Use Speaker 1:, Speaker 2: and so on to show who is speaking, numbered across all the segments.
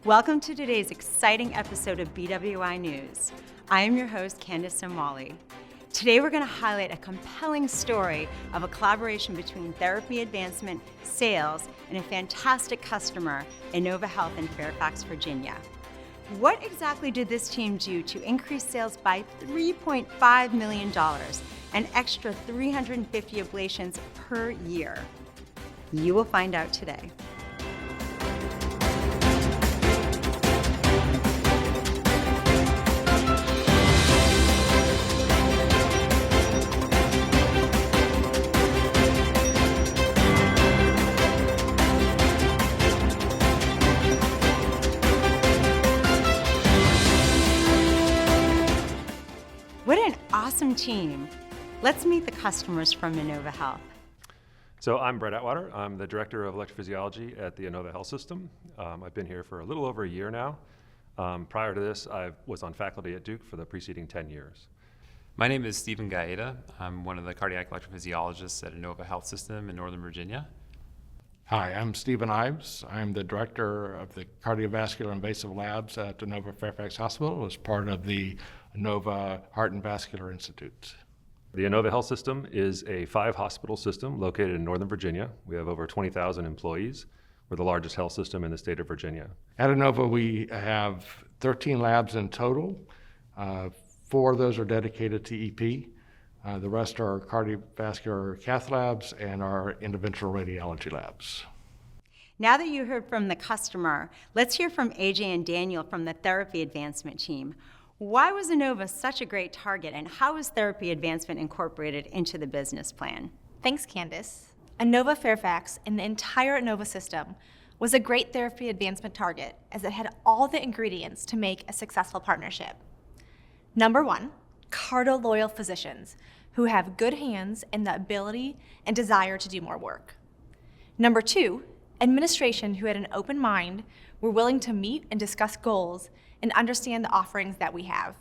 Speaker 1: Welcome to today's exciting episode of BWI News. I am your host, Candace Somali. Today we're going to highlight a compelling story of a collaboration between therapy advancement, sales, and a fantastic customer, Innova Health in Fairfax, Virginia. What exactly did this team do to increase sales by $3.5 million, an extra 350 ablations per year? You will find out today. What an awesome team. Let's meet the customers from Innova Health.
Speaker 2: So I'm Brett Atwater. I'm the Director of Electrophysiology at the Innova Health System. I've been here for a little over a year now. Prior to this, I was on faculty at Duke for the preceding 10 years.
Speaker 3: My name is Stephen Gaeta. I'm one of the cardiac electrophysiologists at Innova Health System in Northern Virginia.
Speaker 4: Hi, I'm Stephen Ives. I'm the Director of the Cardiovascular Invasive Labs at Innova Fairfax Hospital as part of the Innova Heart and Vascular Institute.
Speaker 2: The Innova Health System is a 5-hospital system located in Northern Virginia. We have over 20,000 employees. We're the largest health system in the state of Virginia.
Speaker 4: At Innova, we have 13 labs in total. 4 of those are dedicated to EP. The rest are cardiovascular cath labs and our interventional radiology labs.
Speaker 1: Now that you heard from the customer, let's hear from AJ and Daniel from the therapy advancement team. Why was Innova such a great target, and how is therapy advancement incorporated into the business plan?
Speaker 5: Thanks, Candace. Innova Fairfax and the entire Innova system was a great therapy advancement target as it had all the ingredients to make a successful partnership. Number 1, cardio-loyal physicians who have good hands and the ability and desire to do more work. Number 2, administration who had an open mind, were willing to meet and discuss goals and understand the offerings that we have.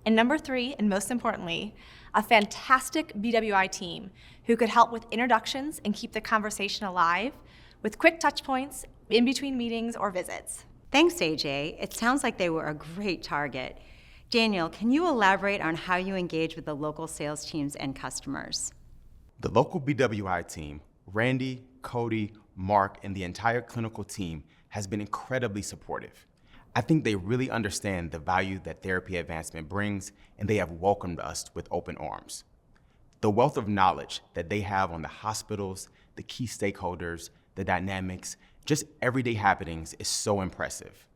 Speaker 5: And number 3, and most importantly, a fantastic BWI team who could help with introductions and keep the conversation alive with quick touch points in between meetings or visits.
Speaker 1: Thanks, AJ. It sounds like they were a great target. Daniel, can you elaborate on how you engage with the local sales teams and customers?
Speaker 6: The local BWI team, Randy, Cody, Mark, and the entire clinical team has been incredibly supportive. I think they really understand the value that therapy advancement brings, and they have welcomed us with open arms. The wealth of knowledge that they have on the hospitals, the key stakeholders, the dynamics, just everyday happenings is so impressive.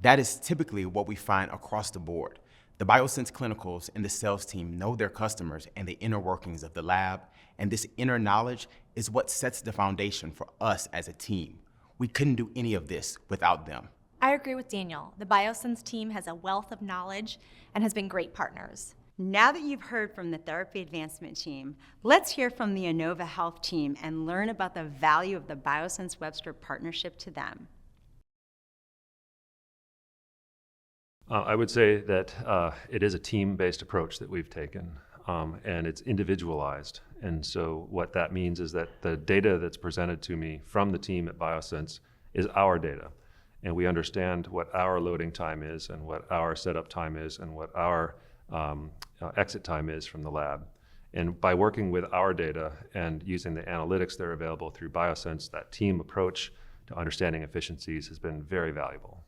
Speaker 6: That is typically what we find across the board. The BioSense clinicals and the sales team know their customers and the inner workings of the lab, and this inner knowledge is what sets the foundation for us as a team. We couldn't do any of this without them.
Speaker 5: I agree with Daniel. The BioSense team has a wealth of knowledge and has been great partners.
Speaker 1: Now that you've heard from the therapy advancement team, let's hear from the Innova Health team and learn about the value of the BioSense Webster partnership to them.
Speaker 2: I would say that it is a team-based approach that we've taken, and it's individualized. And so what that means is that the data that's presented to me from the team at BioSense is our data. And we understand what our loading time is and what our setup time is and what our exit time is from the lab. And by working with our data and using the analytics that are available through BioSense, that team approach to understanding efficiencies has been very valuable.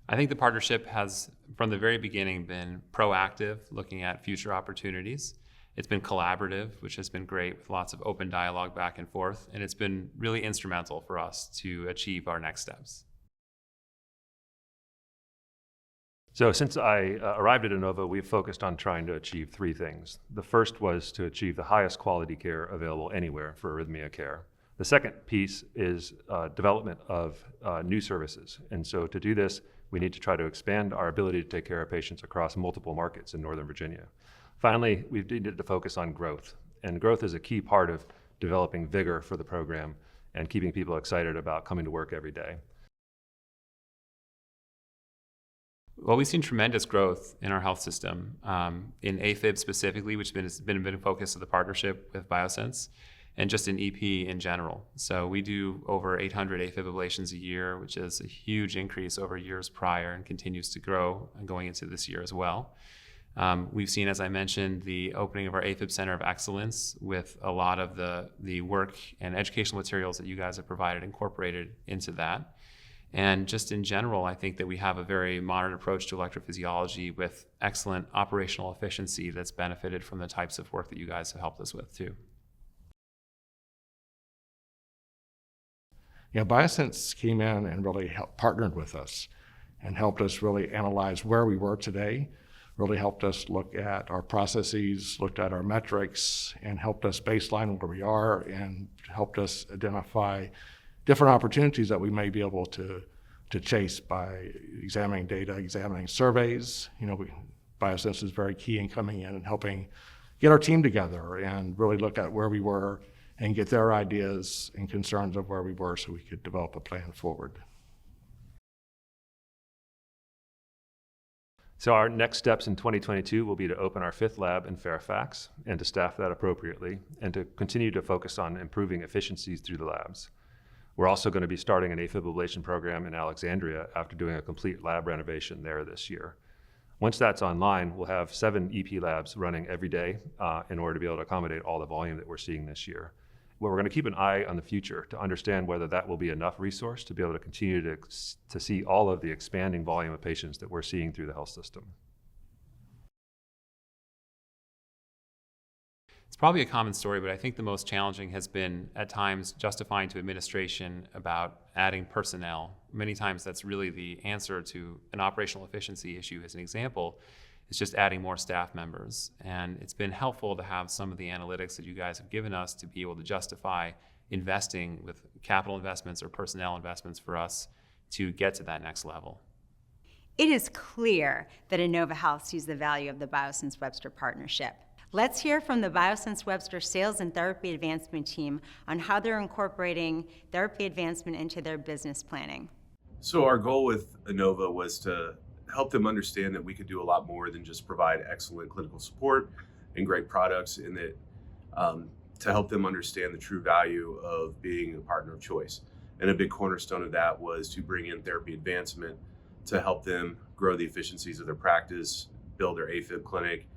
Speaker 3: I think the partnership has, from the very beginning, been proactive, looking at future opportunities. It's been collaborative, which has been great, with lots of open dialogue back and forth, and it's been really instrumental for us to achieve our next steps.
Speaker 2: So since I arrived at Innova, we've focused on trying to achieve 3 things. The first was to achieve the highest quality care available anywhere for arrhythmia care. The second piece is development of new services. And so to do this, we need to try to expand our ability to take care of patients across multiple markets in Northern Virginia. Finally, we've needed to focus on growth. And growth is a key part of developing vigor for the program and keeping people excited about coming to work every day.
Speaker 3: Well, we've seen tremendous growth in our health system, in AFib specifically, which has been a focus of the partnership with BioSense. and just in EP in general. So we do over 800 AFib ablations a year, which is a huge increase over years prior and continues to grow going into this year as well. We've seen, as I mentioned, the opening of our AFib Center of Excellence with a lot of the work and educational materials that you guys have provided incorporated into that. And just in general, I think that we have a very modern approach to electrophysiology with excellent operational efficiency that's benefited from the types of work that you guys have helped us with too.
Speaker 4: Yeah, Biosense came in and really partnered with us and helped us really analyze where we were today, really helped us look at our processes, looked at our metrics, and helped us baseline where we are and helped us identify different opportunities that we may be able to chase by examining data, examining surveys. Biosense is very key in coming in and helping get our team together and really look at where we were and get their ideas and concerns of where we were so we could develop a plan forward.
Speaker 2: So our next steps in 2022 will be to open our 5th lab in Fairfax and to staff that appropriately and to continue to focus on improving efficiencies through the labs. We're also going to be starting an AFib ablation program in Alexandria after doing a complete lab renovation there this year. Once that's online, we'll have 7 EP labs running every day in order to be able to accommodate all the volume that we're seeing this year. Well, we're going to keep an eye on the future to understand whether that will be enough resource to be able to continue to see all of the expanding volume of patients that we're seeing through the health system.
Speaker 3: It's probably a common story, but I think the most challenging has been at times justifying to administration about adding personnel. Many times that's really the answer to an operational efficiency issue. As an example, it's just adding more staff members. And it's been helpful to have some of the analytics that you guys have given us to be able to justify investing with capital investments or personnel investments for us to get to that next level.
Speaker 1: It is clear that Inova Health sees the value of the Biosense Webster partnership. Let's hear from the Biosense Webster Sales and Therapy Advancement team on how they're incorporating therapy advancement into their business planning.
Speaker 7: So our goal with Inova was to help them understand that we could do a lot more than just provide excellent clinical support and great products, and that to help them understand the true value of being a partner of choice. And a big cornerstone of that was to bring in therapy advancement to help them grow the efficiencies of their practice, build their AFib clinic,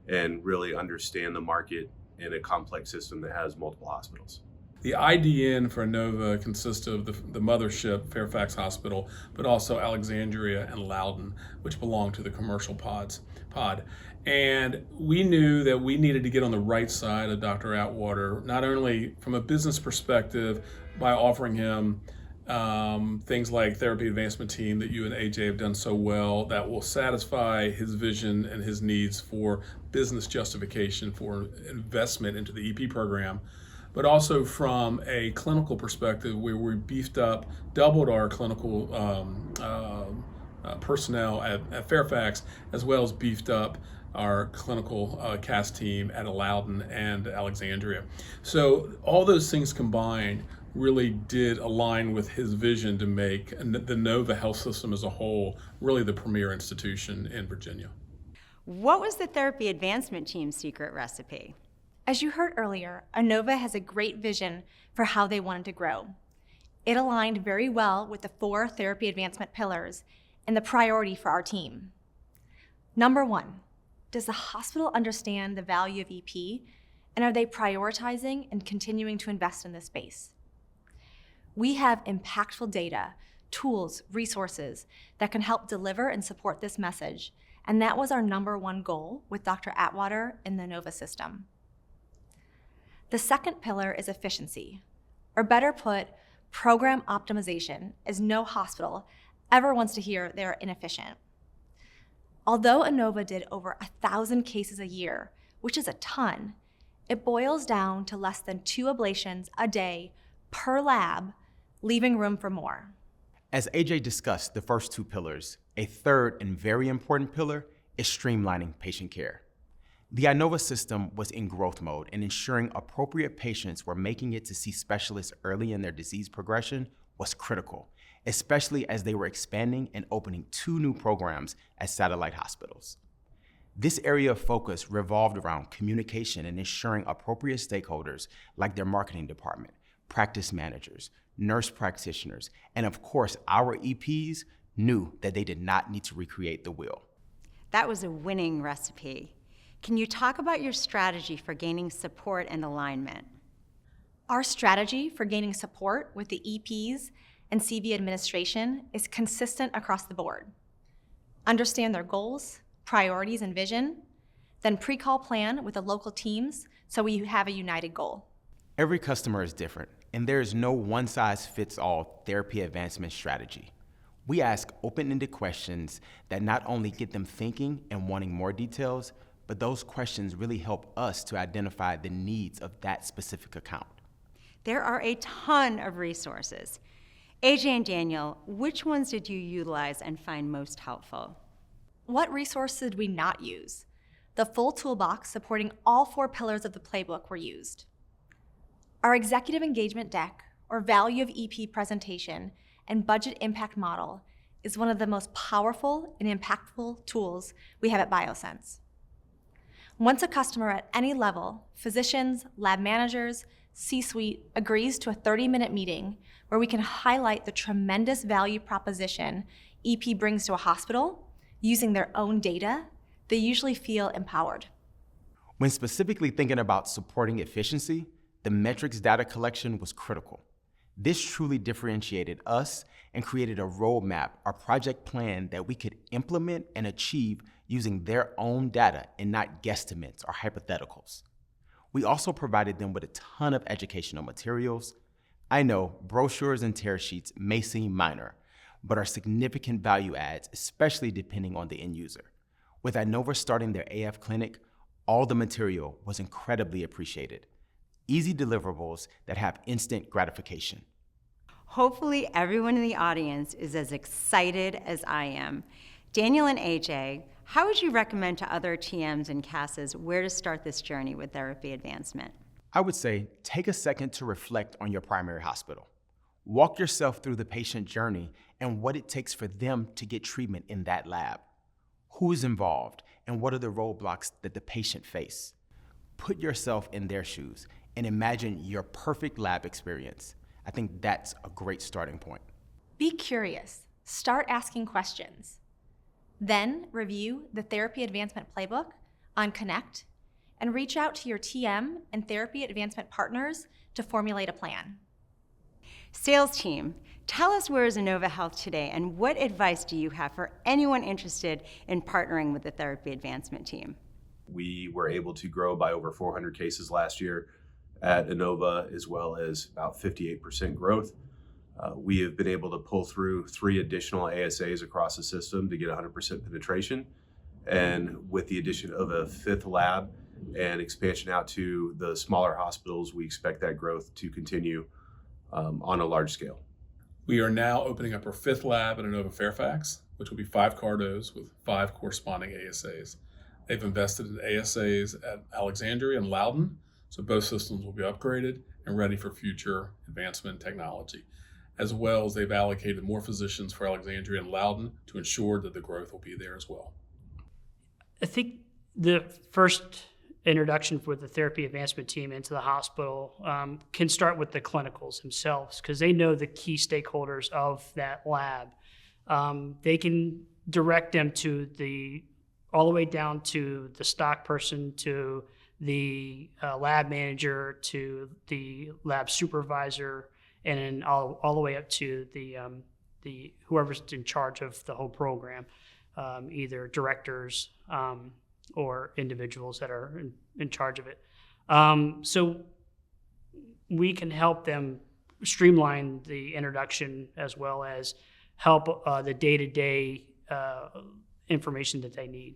Speaker 7: and really understand the market in a complex system that has multiple hospitals.
Speaker 8: The IDN for Inova consists of the mothership, Fairfax Hospital, but also Alexandria and Loudoun, which belong to the commercial pod. And we knew that we needed to get on the right side of Dr. Atwater, not only from a business perspective by offering him things like therapy advancement team that you and AJ have done so well that will satisfy his vision and his needs for business justification for investment into the EP program, but also from a clinical perspective where we beefed up, doubled our clinical personnel at Fairfax, as well as beefed up our clinical CAS team at Loudoun and Alexandria. So all those things combined really did align with his vision to make the Inova Health System as a whole really the premier institution in Virginia.
Speaker 1: What was the therapy advancement team's secret recipe?
Speaker 5: As you heard earlier, Inova has a great vision for how they wanted to grow. It aligned very well with the 4 therapy advancement pillars and the priority for our team. Number 1, does the hospital understand the value of EP, and are they prioritizing and continuing to invest in this space? We have impactful data, tools, resources that can help deliver and support this message, and that was our number 1 goal with Dr. Atwater in the Inova system. The second pillar is efficiency, or better put, program optimization, as no hospital ever wants to hear they're inefficient. Although Inova did over 1,000 cases a year, which is a ton, it boils down to less than 2 ablations a day per lab, leaving room for more.
Speaker 6: As AJ discussed the first 2 pillars, a third and very important pillar is streamlining patient care. The Inova system was in growth mode, and ensuring appropriate patients were making it to see specialists early in their disease progression was critical, especially as they were expanding and opening 2 new programs at satellite hospitals. This area of focus revolved around communication and ensuring appropriate stakeholders like their marketing department, practice managers, nurse practitioners, and of course, our EPs knew that they did not need to recreate the wheel.
Speaker 1: That was a winning recipe. Can you talk about your strategy for gaining support and alignment?
Speaker 5: Our strategy for gaining support with the EPs and CV administration is consistent across the board. Understand their goals, priorities, and vision, then pre-call plan with the local teams so we have a united goal.
Speaker 6: Every customer is different, and there is no one-size-fits-all therapy advancement strategy. We ask open-ended questions that not only get them thinking and wanting more details, but those questions really help us to identify the needs of that specific account.
Speaker 1: There are a ton of resources. AJ and Daniel, which ones did you utilize and find most helpful?
Speaker 5: What resources did we not use? The full toolbox supporting all 4 pillars of the playbook were used. Our executive engagement deck, or value of EP presentation, and budget impact model is one of the most powerful and impactful tools we have at BioSense. Once a customer at any level, physicians, lab managers, C-suite, agrees to a 30-minute meeting where we can highlight the tremendous value proposition EP brings to a hospital using their own data, they usually feel empowered.
Speaker 6: When specifically thinking about supporting efficiency, the metrics data collection was critical. This truly differentiated us and created a roadmap or project plan that we could implement and achieve using their own data and not guesstimates or hypotheticals. We also provided them with a ton of educational materials. I know brochures and tear sheets may seem minor, but are significant value adds, especially depending on the end user. With Inova starting their AF clinic, all the material was incredibly appreciated. Easy deliverables that have instant gratification.
Speaker 1: Hopefully everyone in the audience is as excited as I am. Daniel and AJ, how would you recommend to other TMs and CASs where to start this journey with therapy advancement?
Speaker 6: I would say take a second to reflect on your primary hospital. Walk yourself through the patient journey and what it takes for them to get treatment in that lab. Who is involved and what are the roadblocks that the patient face? Put yourself in their shoes and imagine your perfect lab experience. I think that's a great starting point.
Speaker 5: Be curious. Start asking questions. Then review the Therapy Advancement Playbook on Connect and reach out to your TM and Therapy Advancement partners to formulate a plan.
Speaker 1: Sales team, tell us where is Inova Health today and what advice do you have for anyone interested in partnering with the Therapy Advancement team?
Speaker 7: We were able to grow by over 400 cases last year at Inova, as well as about 58% growth. We have been able to pull through 3 additional ASAs across the system to get 100% penetration. And with the addition of a 5th lab and expansion out to the smaller hospitals, we expect that growth to continue on a large scale.
Speaker 8: We are now opening up our 5th lab at Inova Fairfax, which will be 5 CARDOs with 5 corresponding ASAs. They've invested in ASAs at Alexandria and Loudon, so both systems will be upgraded and ready for future advancement technology, as well as they've allocated more physicians for Alexandria and Loudon to ensure that the growth will be there as well.
Speaker 9: I think the first introduction for the therapy advancement team into the hospital can start with the clinicals themselves because they know the key stakeholders of that lab. They can direct them to all the way down to the stock person, to the lab manager, to the lab supervisor, and then all the way up to the whoever's in charge of the whole program, either directors or individuals that are in charge of it. So we can help them streamline the introduction as well as help the day-to-day information that they need.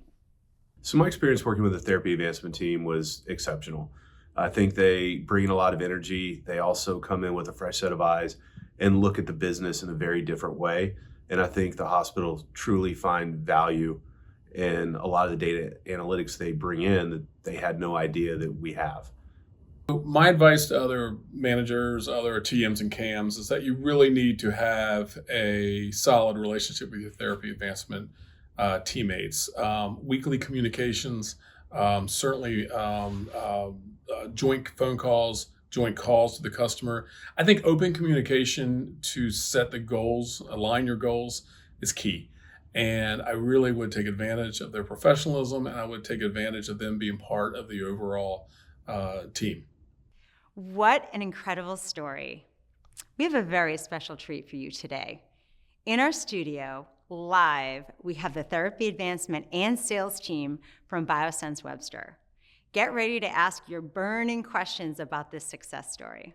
Speaker 7: So my experience working with the therapy advancement team was exceptional. I think they bring in a lot of energy. They also come in with a fresh set of eyes and look at the business in a very different way. And I think the hospitals truly find value in a lot of the data analytics they bring in that they had no idea that we have.
Speaker 8: My advice to other managers, other TMs and CAMs is that you really need to have a solid relationship with your therapy advancement teammates. Weekly communications, certainly joint phone calls, joint calls to the customer. I think open communication to set the goals, align your goals, is key. And I really would take advantage of their professionalism, and I would take advantage of them being part of the overall team.
Speaker 1: What an incredible story. We have a very special treat for you today. In our studio, live, we have the therapy advancement and sales team from BioSense Webster. Get ready to ask your burning questions about this success story.